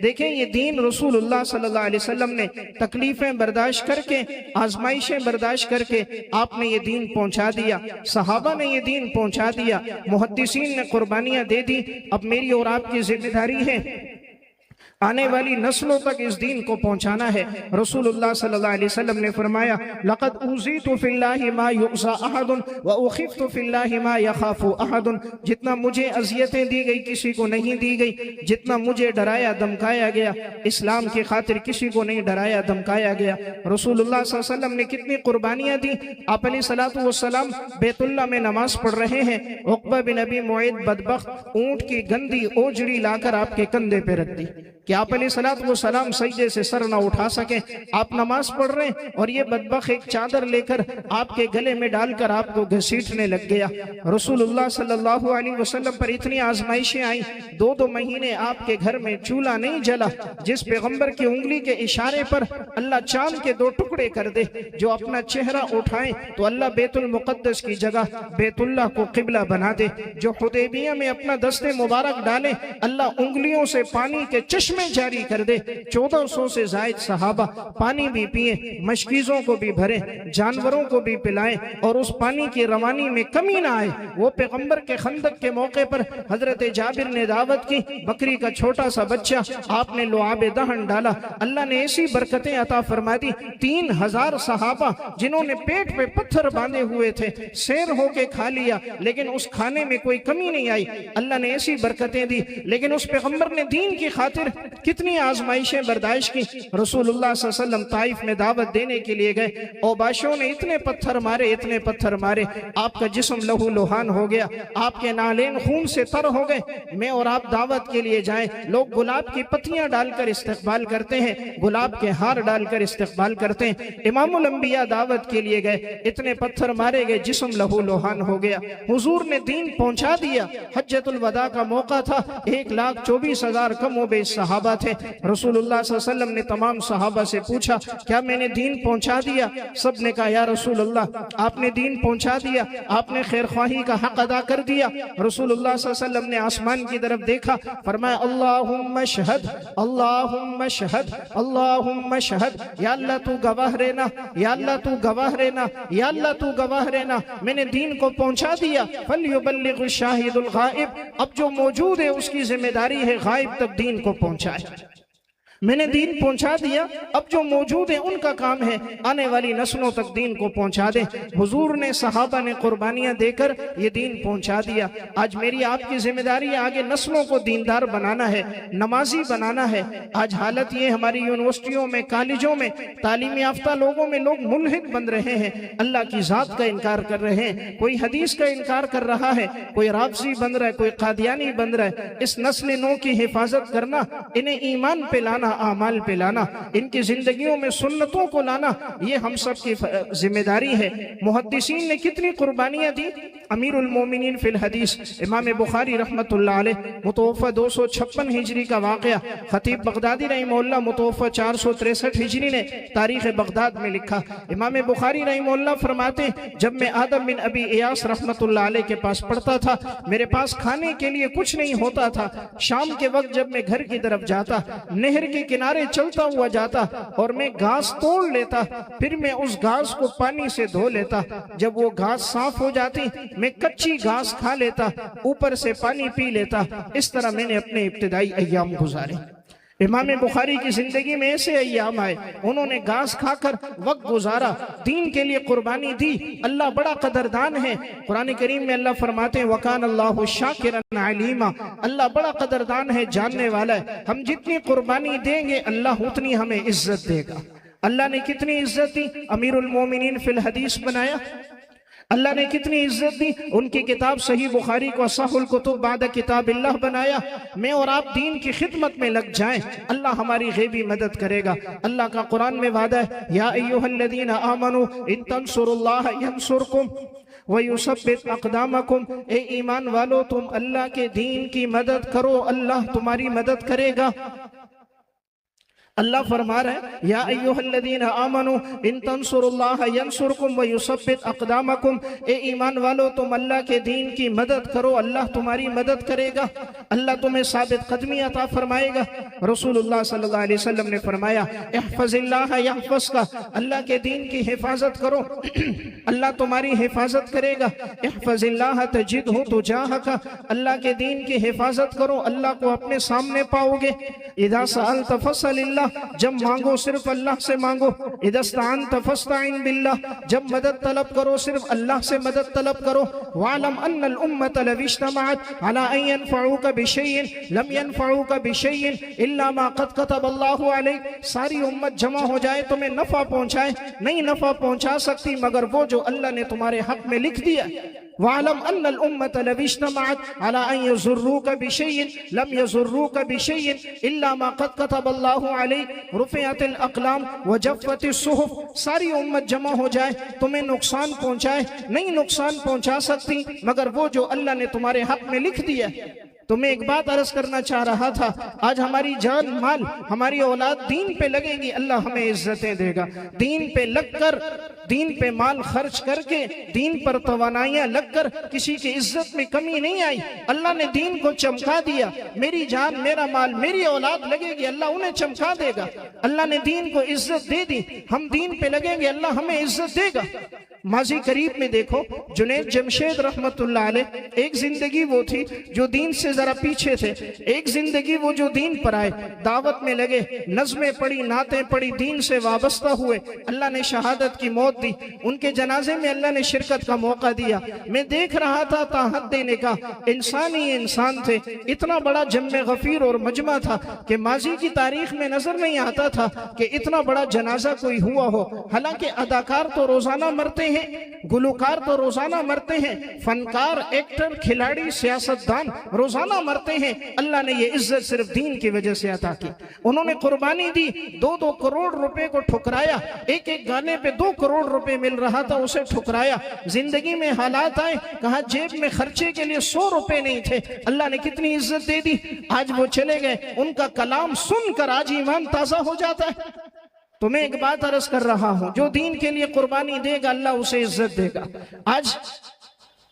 देखें ये दीन रसूलुल्लाह सल्लल्लाहु अलैहि वसल्लम ने तकलीफें बर्दाश्त करके, आजमाइशें बर्दाश्त करके आपने ये दीन पहुंचा दिया, सहाबा ने ये दीन पहुंचा दिया, मुहद्दिसीन ने कुर्बानियां दे दी। अब मेरी और आपकी जिम्मेदारी है आने वाली नस्लों तक इस दीन को पहुंचाना है। रसूलुल्लाह सल्लल्लाहु अलैहि वसल्लम ने फरमाया, लक़द उज़ीतु फ़िल्लाहि मा युज़ा अहदुन व उख़िफ़्तु फ़िल्लाहि मा यख़ाफ़ु अहदुन। जितना मुझे अज़ियतें दी गई किसी को नहीं दी गई, जितना मुझे डराया धमकाया गया इस्लाम की खातिर किसी को नहीं डराया धमकाया गया। रसूलुल्लाह सल्लल्लाहु अलैहि वसल्लम ने कितनी कुर्बानियां दी। आप अलैहिस्सलातु वस्सलाम बैतुल्लाह में नमाज पढ़ रहे हैं, उक़बा बिन अबी मुअय्यद बदबख्त ऊंट की गंदी ओजड़ी लाकर आपके कंधे पे रख दी कि आप अलैहिस्सलाम सजदे से सर ना उठा सके। आप नमाज पढ़ रहे हैं और ये बदबख्त एक चादर लेकर आपके गले में डालकर आपको घसीटने लग गया। रसूलुल्लाह सल्लल्लाहु अलैहि वसल्लम पर इतनी आजमाइशें आई, 2-2 महीने आपके घर में चूल्हा नहीं जला। जिस पैगंबर की उंगली के इशारे पर अल्लाह चांद के 2 टुकड़े कर दे, जो अपना चेहरा उठाए तो अल्लाह बैतुल मुक़द्दस की जगह बैतुल्लाह को किबला बना दे, जो हुदैबिया में अपना दस्ते मुबारक डाले अल्लाह उंगलियों से पानी के चश्मे जारी कर दे। 1400 से जायद सहाबा पानी भी पिए, मशकीजों को भी भरे, जानवरों को भी पिलाएं और उस पानी की रवानी में कमी ना आए। वो पैगंबर के खंदक के मौके पर हजरत जाबिर ने दावत की, बकरी का छोटा सा बच्चा आपने लुआबे दहन डाला, अल्लाह ने ऐसी बरकतें अता फरमा दी। 3000 सहाबा जिन्होंने पेट पे पत्थर बांधे हुए थे शेर होके खा लिया, लेकिन उस खाने में कोई कमी नहीं आई। अल्लाह ने ऐसी बरकतें दी। लेकिन उस पैगंबर ने दीन की खातिर कितनी आजमाइशें बर्दाश्त की। रसूलुल्लाह सल्लल्लाहु अलैहि वसल्लम ताइफ में दावत देने के लिए गए, औबाशों ने इतने पत्थर मारे, इतने पत्थर मारे, आपका जिस्म लहू लुहान हो गया, आपके नालेन खून से तर हो गए। मैं और आप दावत के लिए जाएं, लोग गुलाब की पत्तियां डालकर इस्तकबाल करते हैं, गुलाब के हार डालकर इस्तकबाल करते हैं। इमामुल अंबिया दावत के लिए गए, इतने पत्थर मारे गए, जिस्म लहू लुहान हो गया। हुजूर ने दीन पहुंचा दिया। हज्जतुल वदा का मौका था, 1,24,000 कमोबेश सहाबा थे। रसूलुल्लाह सल्लल्लाहु अलैहि वसल्लम ने तमाम सहाबा से पूछा, क्या मैंने दीन पहुंचा दिया? सब ने कहा, या रसूलुल्लाह आपने दीन पहुंचा दिया, आपने खैर ख्वाही का हक अदा कर दिया। रसूलुल्लाह सल्लल्लाहु अलैहि वसल्लम ने आसमान की तरफ देखा, फरमाया, अल्लाहुम्मा शहद, अल्लाहुम्मा शहद, अल्लाहुम्मा शहद, या अल्लाह तू गवाह रहना, या अल्लाह तू गवाह रहना, या अल्लाह तू गवाह रहना, मैंने दीन को पहुंचा दिया। फलयुबल्लिगु शाहिदुल गाइब, अब जो मौजूद है उसकी जिम्मेदारी है गायब तक दीन को पहुंचाए। मैंने दीन पहुंचा दिया, अब जो मौजूद है उनका काम है आने वाली नस्लों तक दीन को पहुंचा दे। हुजूर ने, सहाबा ने कुर्बानियां देकर ये दीन पहुंचा दिया। आज मेरी आपकी जिम्मेदारी है आगे नस्लों को दीनदार बनाना है, नमाजी बनाना है। आज हालत ये हमारी यूनिवर्सिटियों में, कॉलेजों में, तालीम याफ्ता लोगों में लोग मुल्हिद बन रहे हैं, अल्लाह की जात का इनकार कर रहे हैं, कोई हदीस का इनकार कर रहा है, कोई राफजी बन रहा है, कोई कादियानी बन रहा है। इस नस्ल नौ की हिफाजत करना, इन्हें ईमान पे लाना, आमाल पे लाना, इनकी जिंदगियों में सुन्नतों को लाना, ये हम सब की जिम्मेदारी है। मुहद्दिसीन ने कितनी कुर्बानियां दी। अमीरुल मोमिनीन फिल हदीस इमाम बुखारी रहमतुल्लाह अलैह मुतवफ़ा 256 हिजरी का वाक़या, खतीब बगदादी रहमतुल्लाह मुतवफ़ा 463 हिजरी ने तारीख़ बगदाद में लिखा। इमाम बुखारी रहमतुल्लाह फरमाते, जब मैं आदम बिन अबी इयास रहमतुल्लाह अलैह के पास पढ़ता था, मेरे पास खाने के लिए कुछ नहीं होता था। शाम के वक्त जब मैं घर की तरफ जाता, नहर के किनारे चलता हुआ जाता और मैं घास तोड़ लेता, फिर मैं उस घास को पानी से धो लेता। जब वो घास साफ हो जाती, मैं कच्ची घास खा लेता, ऊपर से पानी पी लेता। इस तरह मैंने अपने इब्तिदाई अय्याम गुजारे। इमाम बुखारी की जिंदगी में ऐसे अय्याम आए, उन्होंने घास खाकर वक्त गुजारा, दीन के लिए कुर्बानी दी। अल्लाह बड़ा कदरदान है। कुरान करीम में अल्लाह फरमाते हैं, वकान अल्लाहु शाकिरन अलीमा, अल्लाह बड़ा कदरदान है, जानने वाला है। हम जितनी कुर्बानी देंगे अल्लाह उतनी हमें इज्जत देगा। अल्लाह ने कितनी इज्जत दी, अमीरुल मोमिनीन फिल हदीस बनाया। अल्लाह ने कितनी इज्जत दी, उनकी किताब सही बुखारी को असहुल कुतुब बाद किताबिल्लाह बनाया। मैं और आप दीन की खिदमत में लग जाएं, अल्लाह हमारी गैबी मदद करेगा। अल्लाह का कुरान में वादा है, या अय्युहल्लज़ीना आमनू इन तंसुरुल्लाह यंसुरकुम व युसब्बित अक़दामकुम, ए ईमान वालो तुम अल्लाह के दीन की मदद करो, अल्लाह तुम्हारी मदद करेगा। अल्लाह फरमा रहे हैं या अय्युहल्लज़ीना आमनू इन तंसुरुल्लाह यंसुरकुम व युसब्बित अक़दामकुम, ए ईमान वालो तुम अल्लाह के दीन की मदद करो, अल्लाह तुम्हारी मदद करेगा, अल्लाह तुम्हें साबित कदमी अता फरमाएगा। रसूलुल्लाह सल्लल्लाहु अलैहि वसल्लम ने फरमाया इहफ़ज़िल्लाह यहफ़ज़का, अल्लाह के दीन की हिफाजत करो अल्लाह तुम्हारी हिफाजत करेगा। इहफ़ज़िल्लाह तजिदहु तुजाहका, अल्लाह के दीन की हिफाजत करो, अल्लाह को अपने सामने पाओगे। इज़ा सअल्त फ़सअलिल्लाह, जब मांगो सिर्फ अल्लाह से मांगो। इज़ा इस्तअनत फ़स्तईन बिल्लाह, जब मदद तलब करो सिर्फ अल्लाह से मदद तलब करो। वअलम अन्नल उम्मत लव इज्तमअत अला अन यनफ़ऊका बिशैइन लम यनफ़ऊका बिशैइन इल्ला मा क़द कतबल्लाहु अलैक, सारी उम्मत जमा हो जाए तुम्हें नफ़ा पहुँचाए, नहीं नफ़ा पहुँचा सकती मगर वो जो अल्लाह ने तुम्हारे हक में लिख दिया। वअलम अन्नल उम्मत लव इज्तमअत अला अन यज़ुर्रूका बिशैइन लम यज़ुर्रूका बिशैइन इल्ला मा क़द कतबल्लाहु अलैक रुफ़िअतिल अक़लाम व जफ़्फ़तिस सुहुफ़, सारी उम्मत जमा हो जाए तुम्हें नुकसान पहुँचाए, नहीं नुकसान पहुँचा सकती मगर वो जो अल्लाह ने तुम्हारे हक में लिख दिया। तो मैं एक बात अर्ज करना चाह रहा था, आज हमारी जान माल हमारी औलाद दीन पे लगेगी, अल्लाह हमें इज्जतें देगा। दीन पे लगकर, दीन पे माल खर्च करके, दीन पर तवानाइयां लगकर किसी की इज्जत में कमी नहीं आई। अल्लाह ने दीन को चमका दिया, मेरी जान मेरा माल मेरी औलाद लगेगी, अल्लाह उन्हें चमका देगा। अल्लाह ने दीन को इज्जत दे दी, हम दीन पे लगेंगे, अल्लाह हमें इज्जत देगा। माजी करीब में देखो जुनैद जमशेद रहमतुल्लाह अलैह, एक जिंदगी वो थी जो दीन से जरा पीछे थे, एक जिंदगी वो जो दीन पर आए, दावत में लगे, नज़में पढ़ी, नातें पढ़ी, दीन से वाबस्ता हुए, अल्लाह ने शहादत की मौत दी, उनके जनाजे में अल्लाह ने शिरकत का मौका दिया। मैं देख रहा था ताहत देने का इंसान ही इंसान थे, इतना बड़ा जम्मे गफीर और मजमा था कि माजी की तारीख में नजर नहीं आता था कि इतना बड़ा जनाजा कोई हुआ हो। हालांकि अदाकार तो रोजाना मरते हैं, गुलकार तो रोजाना मरते हैं, फनकार, एक्टर, खिलाड़ी, सियासतदान रोजाना मरते हैं। अल्लाह ने ये इज्जत सिर्फ दीन की वजह से अता की। उन्होंने कुर्बानी दी, 2-2 करोड़ रुपए को ठुकराया, एक एक गाने पे 2 करोड़ रुपए मिल रहा था उसे ठुकराया। जिंदगी में हालात आए, कहा जेब में खर्चे के लिए 100 रुपए नहीं थे, अल्लाह ने कितनी इज्जत दे दी। आज वो चले गए, उनका कलाम सुनकर आज ईमान ताजा हो जाता है। तो मैं एक बात अर्ज कर रहा हूं, जो दीन के लिए कुर्बानी देगा अल्लाह उसे इज्जत देगा। आज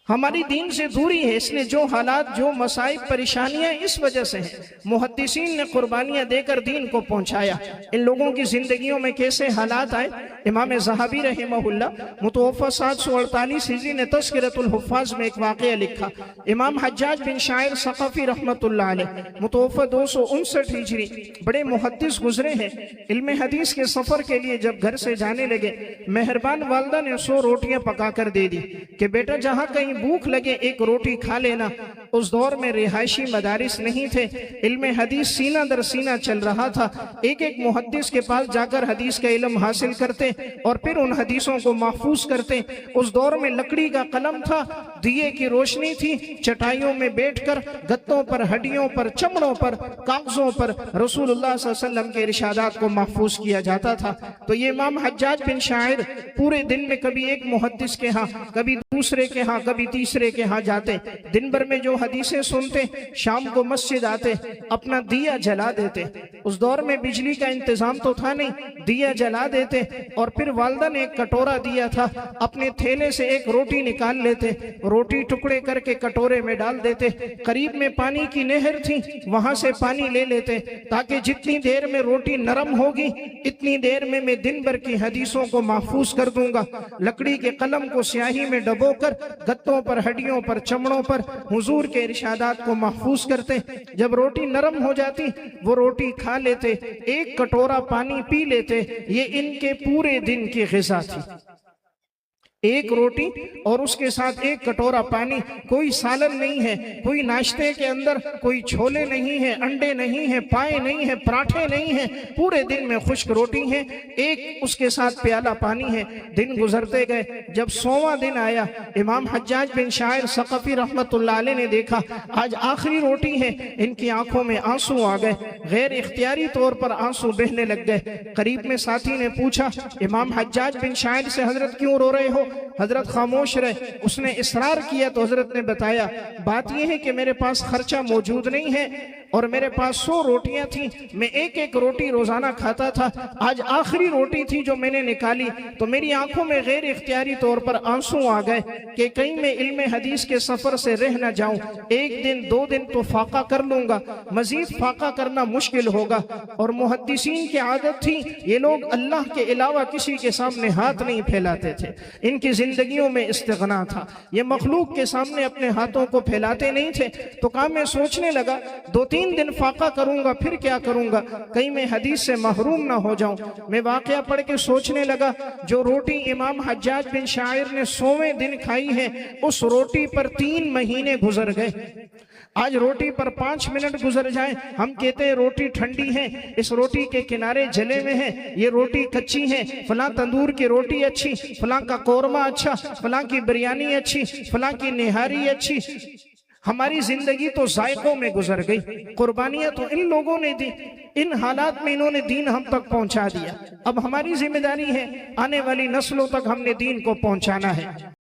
हमारी दीन से दूरी है, इसलिए जो हालात, जो मसाइब, परेशानियां इस वजह से हैं। मुहद्दिसीन ने कुर्बानियां देकर दीन को पहुंचाया। इन लोगों की जिंदगियों में कैसे हालात आए। इमाम ज़हाबी रहमहुल्लाह मुतवफ़ा 748 हिजरी ने तज़किरतुल हुफ़्फ़ाज़ में एक वाक़या लिखा। इमाम हज्जाज बिन शायर सक़फ़ी रहमतुल्लाह अलैह मुतवफ़ा 259 हिजरी, बड़े मुहद्दिस गुजरे हैं। इल्म हदीस के सफ़र के लिए जब घर से जाने लगे, मेहरबान वालदा ने 100 रोटियां पका कर दे दी कि बेटा जहाँ कहीं भूख लगे एक रोटी खा लेना। उस दौर में रिहायशी मदारिस नहीं थे, इल्म हदीस सीना दर सीना चल रहा था। एक एक मुहद्दिस के पास जाकर हदीस का इल्म हासिल करते और फिर उन हदीसों को महफूज करते। उस दौर में लकड़ी का कलम था, दिए की रोशनी थी, चटाइयों में बैठकर गत्तों पर, हड्डियों पर, चमड़ों पर, कागजों पर रसूलुल्लाह सल्लल्लाहु अलैहि वसल्लम के इरशादात को महफूज किया जाता था। तो ये इमाम हज्जाज बिन शायर पूरे दिन में कभी एक मुहद्दिस के यहाँ, कभी दूसरे के यहाँ, कभी तीसरे के यहाँ जाते, दिन भर में जो हदीसें सुनते, शाम को मस्जिद आते, अपना दिया जला देते। उस दौर में बिजली का इंतजाम तो था नहीं, दिया जला देते और फिर वालदा ने एक कटोरा दिया था, अपने थैले से एक रोटी निकाल लेते, रोटी टुकड़े करके कटोरे में डाल देते। करीब में पानी की नहर थी, वहां से पानी ले लेते ताकि जितनी देर में रोटी नरम होगी इतनी देर में मैं दिन भर की हदीसों को महफूज कर दूंगा। लकड़ी के कलम को स्याही में डबोकर गत्तों पर, हड्डियों पर, चमड़ों पर हुजूर के इरशादात को महफूज करते। जब रोटी नरम हो जाती वो रोटी खा लेते, एक कटोरा पानी पी लेते। ये इनके पूरे दिन की ग़िज़ा थी, एक रोटी और उसके साथ एक कटोरा पानी। कोई सालन नहीं है, कोई नाश्ते के अंदर कोई छोले नहीं है, अंडे नहीं है, पाए नहीं है, पराठे नहीं है, पूरे दिन में खुश्क रोटी है, एक उसके साथ प्याला पानी है। दिन गुजरते गए, जब 100वां दिन आया, इमाम हज्जाज बिन शायर सक़फ़ी रहमतुल्लाह अलैह ने देखा आज आखिरी रोटी है। इनकी आंखों में आंसू आ गए, गैर इख्तियारी तौर पर आंसू बहने लग गए। करीब में साथी ने पूछा इमाम हज्जाज बिन शायर से, हजरत क्यों रो रहे हो? हजरत खामोश रहे। उसने इसरार किया तो हजरत ने बताया, बात यह है कि मेरे पास खर्चा मौजूद नहीं है और मेरे पास 100 रोटियां थी, मैं एक एक रोटी रोजाना खाता था। आज आखिरी रोटी थी जो मैंने निकाली तो मेरी आंखों में गैर इख्तियारी तौर पर आंसू आ गए कि कहीं मैं इल्म हदीस के सफर से रह न जाऊं। एक दिन 2 दिन तो फाका कर लूंगा, मजीद फाका करना मुश्किल होगा। और मुहद्दिसीन की आदत थी, ये लोग अल्लाह के अलावा किसी के सामने हाथ नहीं फैलाते थे, इनकी जिंदगियों में इस्तिग़ना था, ये मखलूक के सामने अपने हाथों को फैलाते नहीं थे। तो कहा मैं सोचने लगा 2-3 दिन फाका करूंगा फिर क्या करूंगा, कहीं मैं हदीस से महरूम ना हो जाऊं। मैं वाकया पढ़ के सोचने लगा, जो रोटी इमाम हज्जाज बिन शायर ने 100वें दिन खाई है, उस रोटी पर 3 महीने गुजर गए। आज रोटी पर 5 मिनट गुजर जाए, हम कहते हैं रोटी ठंडी है, इस रोटी के किनारे जले हुए हैं, ये रोटी कच्ची है, फलां तंदूर की रोटी अच्छी, फलां का कौरमा अच्छा, फलां की बिरयानी अच्छी, फलां की निहारी अच्छी। हमारी जिंदगी तो जायकों में गुजर गई, कुर्बानियां तो इन लोगों ने दी, इन हालात में इन्होंने दीन हम तक पहुंचा दिया। अब हमारी जिम्मेदारी है आने वाली नस्लों तक हमने दीन को पहुंचाना है।